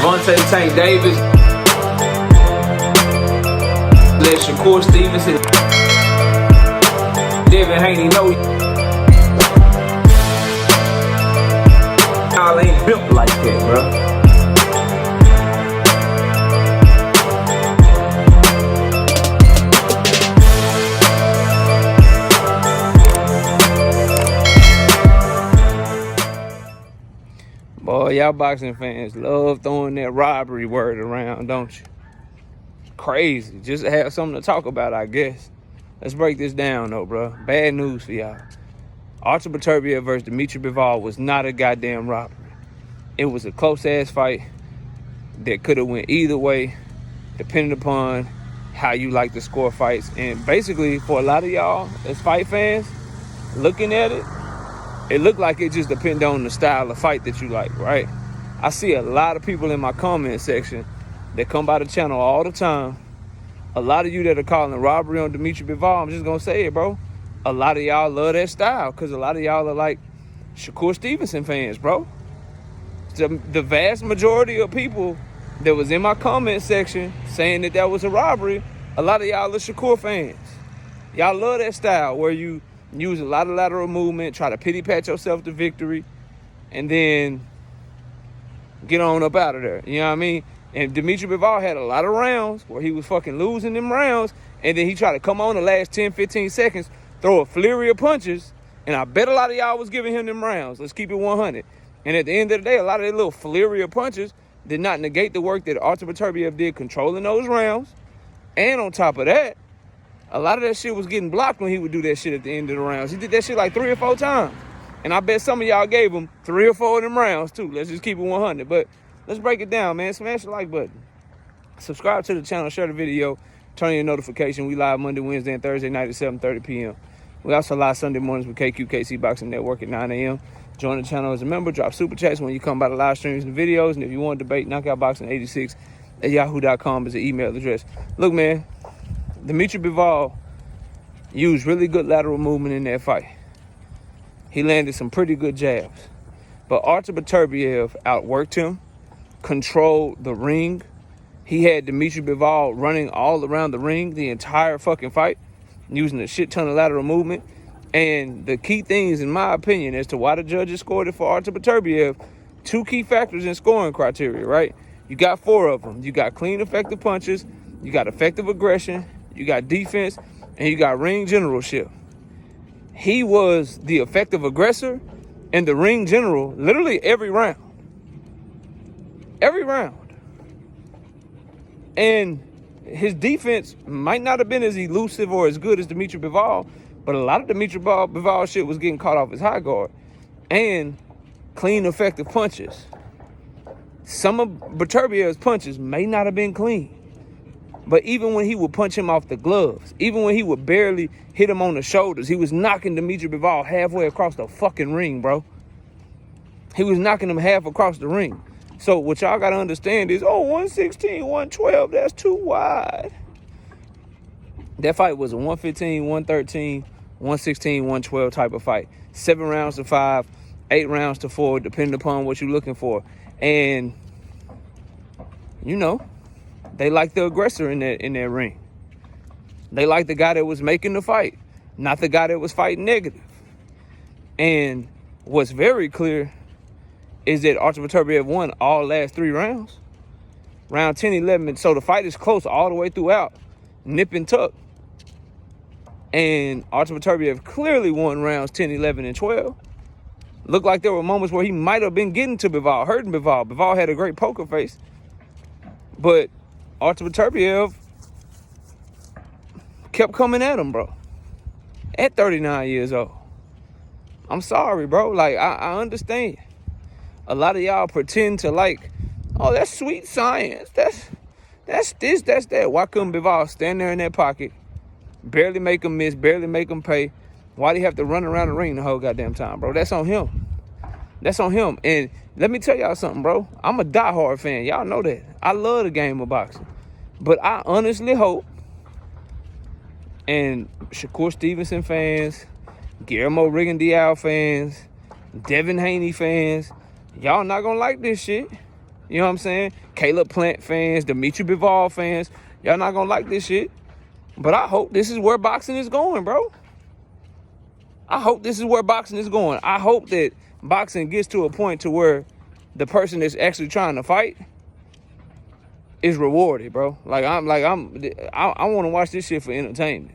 Devontae Tank Davis. Let Shakur Stevenson. Devin Haney know y'all ain't built like that, bro. Boy, y'all boxing fans love throwing that robbery word around, don't you? Crazy. Just to have something to talk about, I guess. Let's break this down, though, bro. Bad news for y'all. Artur Beterbiev versus Dmitry Bivol was not a goddamn robbery. It was a close-ass fight that could have went either way, depending upon how you like to score fights. And basically, for a lot of y'all as fight fans, looking at it, it looked like it just depended on the style of fight that you like, right? I see a lot of people in my comment section that come by the channel all the time. A lot of you that are calling robbery on Dmitry Bivol, I'm just going to say it, bro. A lot of y'all love that style because a lot of y'all are like Shakur Stevenson fans, bro. The vast majority of people that was in my comment section saying that was a robbery, a lot of y'all are Shakur fans. Y'all love that style where you use a lot of lateral movement, try to pity pat yourself to victory, and then get on up out of there. You know what I mean? And Dmitry Bivol had a lot of rounds where he was fucking losing them rounds, and then he tried to come on the last 10, 15 seconds, throw a flurry of punches, and I bet a lot of y'all was giving him them rounds. Let's keep it 100. And at the end of the day, a lot of that little flurry of punches did not negate the work that Artur Beterbiev did controlling those rounds. And on top of that, a lot of that shit was getting blocked when he would do that shit at the end of the rounds. He did that shit like 3 or 4 times. And I bet some of y'all gave him 3 or 4 of them rounds too. Let's just keep it 100. But let's break it down, man. Smash the like button. Subscribe to the channel, share the video, turn on your notification. We live Monday, Wednesday, and Thursday night at 7:30 p.m. We also live Sunday mornings with KQKC Boxing Network at 9 a.m. Join the channel as a member. Drop super chats when you come by the live streams and videos. And if you want to debate, knockoutboxing86 at yahoo.com is the email address. Look, man, Dmitry Bivol used really good lateral movement in that fight. He landed some pretty good jabs. But Artur Beterbiev outworked him, controlled the ring. He had Dmitry Bivol running all around the ring the entire fucking fight, using a shit ton of lateral movement. And the key things, in my opinion, as to why the judges scored it for Artur Beterbiev, 2 key factors in scoring criteria, right? You got 4 of them. You got clean, effective punches, you got effective aggression, you got defense, and you got ring generalship. He was the effective aggressor and the ring general literally every round. Every round. And his defense might not have been as elusive or as good as Dmitry Bivol, but a lot of Dmitry Bivol shit was getting caught off his high guard. And clean, effective punches. Some of Beterbiev's punches may not have been clean. But even when he would punch him off the gloves, even when he would barely hit him on the shoulders, he was knocking Dmitry Bivol halfway across the fucking ring, bro. He was knocking him half across the ring. So what y'all got to understand is, 116, 112, that's too wide. That fight was a 115, 113, 116, 112 type of fight. 7 rounds to 5, 8 rounds to 4, depending upon what you're looking for. And, you know, they like the aggressor in that ring. They like the guy that was making the fight, not the guy that was fighting negative. And what's very clear is that Artur Beterbiev won all last 3 rounds. Round 10, 11, so the fight is close all the way throughout. Nip and tuck. And Artur Beterbiev clearly won rounds 10, 11, and 12. Looked like there were moments where he might have been getting to Bivol, hurting Bivol. Bivol had a great poker face. But Artur Beterbiev kept coming at him, bro. At 39 years old. I'm sorry, bro. Like, I understand. A lot of y'all pretend to like, that's sweet science. That's this, that's that. Why couldn't Bivol stand there in that pocket, barely make him miss, barely make him pay? Why'd he have to run around the ring the whole goddamn time, bro? That's on him. That's on him. And let me tell y'all something, bro. I'm a diehard fan. Y'all know that. I love the game of boxing. But I honestly hope, and Shakur Stevenson fans, Guillermo Rigondeaux fans, Devin Haney fans, y'all not gonna like this shit. You know what I'm saying? Caleb Plant fans, Dmitry Bivol fans, y'all not gonna like this shit. But I hope this is where boxing is going, bro. I hope this is where boxing is going. I hope that boxing gets to a point to where the person that's actually trying to fight is rewarded, bro. I want to watch this shit for entertainment.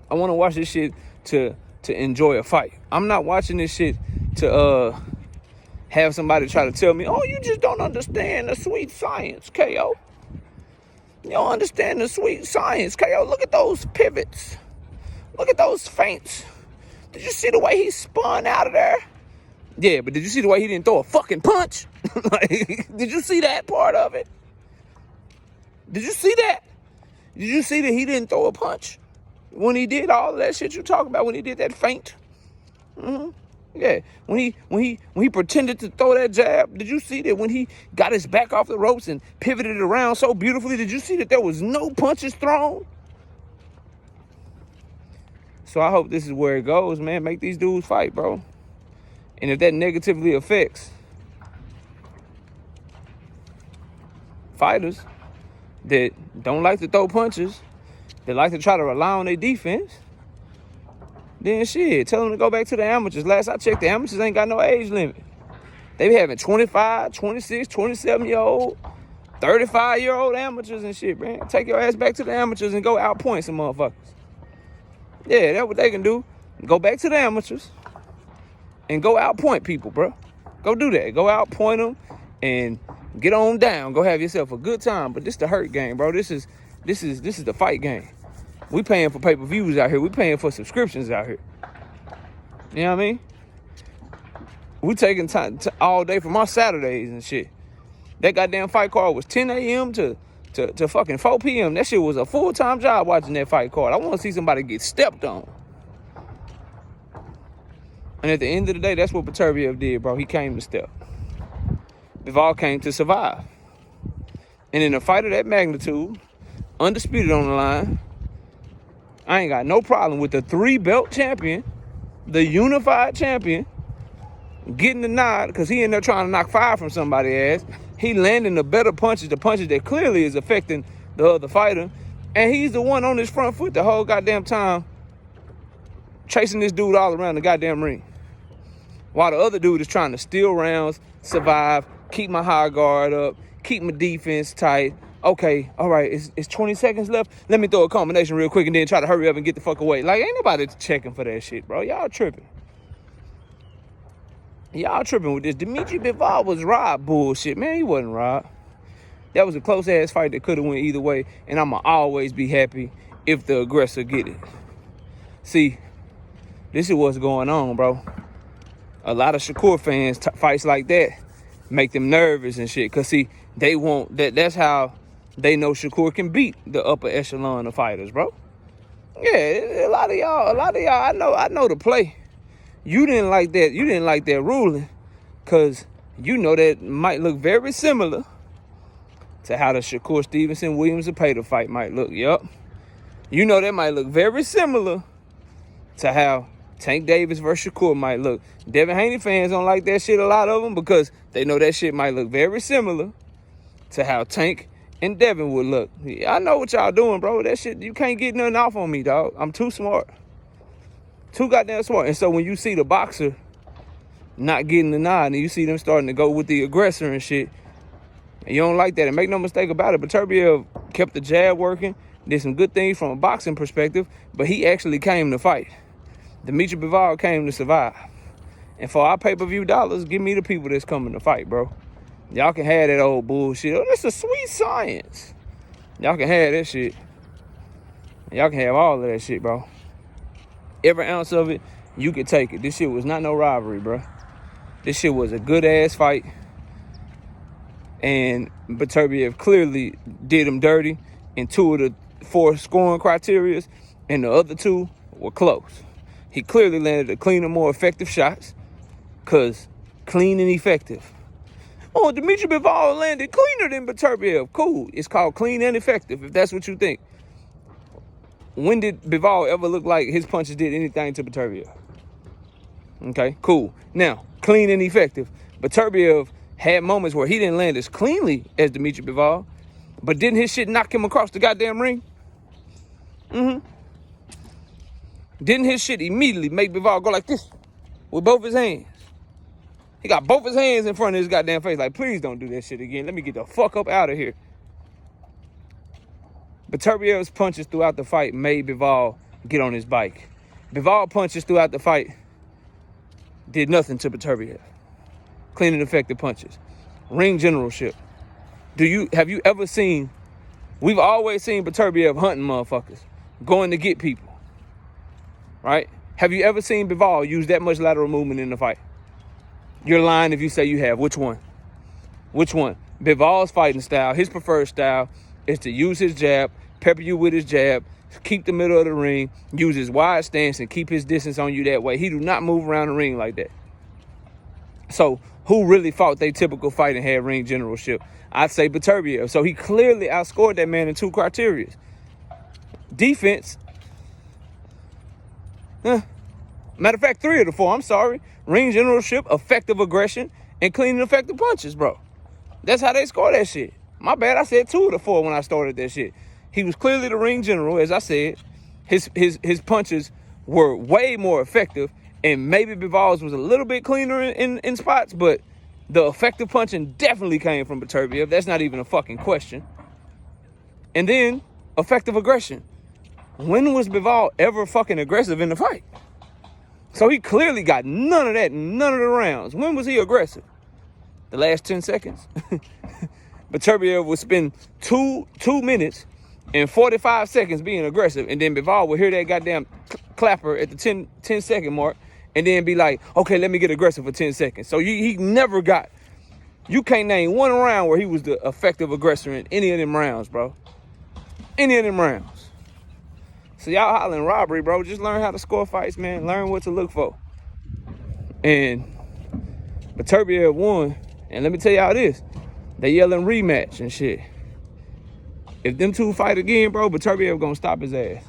I want to watch this shit to enjoy a fight. I'm not watching this shit to have somebody try to tell me, oh, you just don't understand the sweet science, KO. You don't understand the sweet science, KO. Look at those pivots. Look at those feints. Did you see the way he spun out of there? Yeah, but did you see the way he didn't throw a fucking punch? Did you see that part of it? Did you see that? Did you see that he didn't throw a punch when he did all of that shit you talking about? When he did that feint, yeah. When he pretended to throw that jab, did you see that when he got his back off the ropes and pivoted it around so beautifully? Did you see that there was no punches thrown? So I hope this is where it goes, man. Make these dudes fight, bro. And if that negatively affects fighters that don't like to throw punches, that like to try to rely on their defense, then shit, tell them to go back to the amateurs. Last I checked, the amateurs ain't got no age limit. They be having 25, 26, 27-year-old, 35-year-old amateurs and shit, man. Take your ass back to the amateurs and go outpoint some motherfuckers. Yeah, that's what they can do. Go back to the amateurs and go outpoint people, bro. Go do that. Go outpoint them and get on down. Go have yourself a good time. But this the hurt game, bro. This is the fight game. We paying for pay-per-views out here. We paying for subscriptions out here. You know what I mean? We taking time all day from our Saturdays and shit. That goddamn fight card was 10 a.m. to fucking 4 p.m. That shit was a full-time job watching that fight card. I want to see somebody get stepped on. And at the end of the day, that's what Beterbiev did, bro. He came to step. Bivol came to survive. And in a fight of that magnitude, undisputed on the line, I ain't got no problem with the 3-belt champion, the unified champion, getting the nod because he in there trying to knock fire from somebody's ass. He landing the better punches, the punches that clearly is affecting the other fighter. And he's the one on his front foot the whole goddamn time, chasing this dude all around the goddamn ring. While the other dude is trying to steal rounds, survive, keep my high guard up, keep my defense tight. Okay, all right, it's 20 seconds left. Let me throw a combination real quick and then try to hurry up and get the fuck away. Like, ain't nobody checking for that shit, bro. Y'all tripping. Y'all tripping with this. Dmitry Bivol was robbed bullshit. Man, he wasn't robbed. That was a close-ass fight that could have went either way, and I'ma always be happy if the aggressor get it. See, this is what's going on, bro. A lot of Shakur fans, fights like that make them nervous and shit. Because, see, they want that. That's how they know Shakur can beat the upper echelon of fighters, bro. Yeah, a lot of y'all, I know the play. You didn't like that. You didn't like that ruling because you know that might look very similar to how the Shakur Stevenson-Williams Zepeda fight might look. Yup. You know that might look very similar to how Tank Davis versus Shakur might look. Devin Haney fans don't like that shit, a lot of them, because they know that shit might look very similar to how Tank and Devin would look. I know what y'all doing, bro. That shit, you can't get nothing off on me, dog. I'm too smart. Too goddamn smart. And so when you see the boxer not getting the nod and you see them starting to go with the aggressor and shit, and you don't like that. And make no mistake about it, Beterbiev kept the jab working, did some good things from a boxing perspective, but he actually came to fight. Dmitry Bivol came to survive. And for our pay-per-view dollars, give me the people that's coming to fight, bro. Y'all can have that old bullshit. Oh, that's a sweet science. Y'all can have that shit. Y'all can have all of that shit, bro. Every ounce of it, you can take it. This shit was not no robbery, bro. This shit was a good-ass fight. And Beterbiev clearly did him dirty in 2 of the 4 scoring criterias, and the other 2 were close. He clearly landed the cleaner, more effective shots, because clean and effective. Oh, Dmitry Bivol landed cleaner than Beterbiev. Cool. It's called clean and effective, if that's what you think. When did Bivol ever look like his punches did anything to Beterbiev? Okay, cool. Now, clean and effective. Beterbiev had moments where he didn't land as cleanly as Dmitry Bivol, but didn't his shit knock him across the goddamn ring? Didn't his shit immediately make Bivol go like this with both his hands? He got both his hands in front of his goddamn face like, please don't do that shit again. Let me get the fuck up out of here. Beterbiev's punches throughout the fight made Bivol get on his bike. Bivol punches throughout the fight did nothing to Beterbiev. Clean and effective punches. Ring generalship. Have you ever seen, we've always seen Beterbiev hunting motherfuckers, going to get people, right? Have you ever seen Bivol use that much lateral movement in the fight? You're lying if you say you have. Which one? Which one? Bivol's fighting style, his preferred style, is to use his jab, pepper you with his jab, keep the middle of the ring, use his wide stance, and keep his distance on you that way. He do not move around the ring like that. So who really fought their typical fight and had ring generalship? I'd say Beterbiev. So he clearly outscored that man in 2 criteria. Defense. Matter of fact, 3 of the 4, I'm sorry. Ring generalship, effective aggression, and clean and effective punches, bro. That's how they score that shit. My bad, I said 2 of the 4 when I started that shit. He was clearly the ring general, as I said. His punches were way more effective, and maybe Bivol's was a little bit cleaner in spots, but the effective punching definitely came from Beterbiev. That's not even a fucking question. And then, effective aggression. When was Bivol ever fucking aggressive in the fight? So he clearly got none of that in none of the rounds. When was he aggressive? The last 10 seconds. Beterbiev would spend 2 minutes and 45 seconds being aggressive, and then Bivol would hear that goddamn clapper at the 10 second mark, and then be like, okay, let me get aggressive for 10 seconds. So he never got, you can't name one round where he was the effective aggressor in any of them rounds, bro. Any of them rounds. So y'all hollering robbery, bro. Just learn how to score fights, man. Learn what to look for. And Beterbiev won. And let me tell y'all this. They yelling rematch and shit. If them 2 fight again, bro, Beterbiev gonna stop his ass.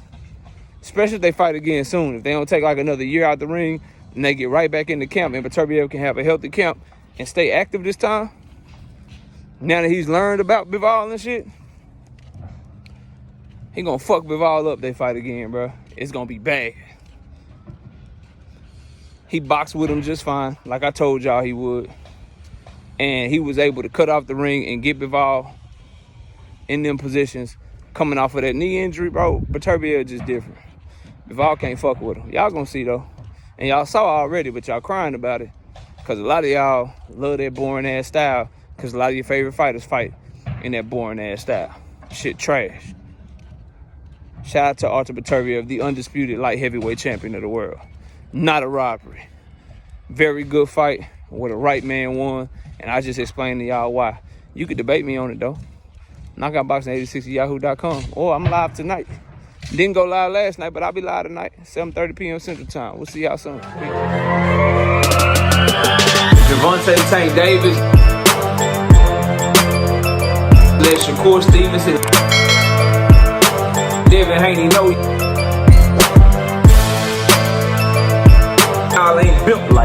Especially if they fight again soon. If they don't take like another year out the ring and they get right back in the camp and Beterbiev can have a healthy camp and stay active this time. Now that he's learned about Bivol and shit, he gonna fuck Bivol up, they fight again, bro. It's gonna be bad. He boxed with him just fine, like I told y'all he would. And he was able to cut off the ring and get Bivol in them positions coming off of that knee injury, bro. Beterbiev just different. Bivol can't fuck with him. Y'all gonna see, though. And y'all saw already, but y'all crying about it. Because a lot of y'all love that boring-ass style because a lot of your favorite fighters fight in that boring-ass style. Shit trash. Shout out to Artur Beterbiev, the undisputed light heavyweight champion of the world. Not a robbery. Very good fight where the right man won, and I just explained to y'all why. You could debate me on it, though. Knockoutboxing86yahoo.com. Or I'm live tonight. Didn't go live last night, but I'll be live tonight, 7:30 p.m. Central Time. We'll see y'all soon. Javante Tank Davis. Let Shakur Stevenson. Devin Haney know y'all ain't built like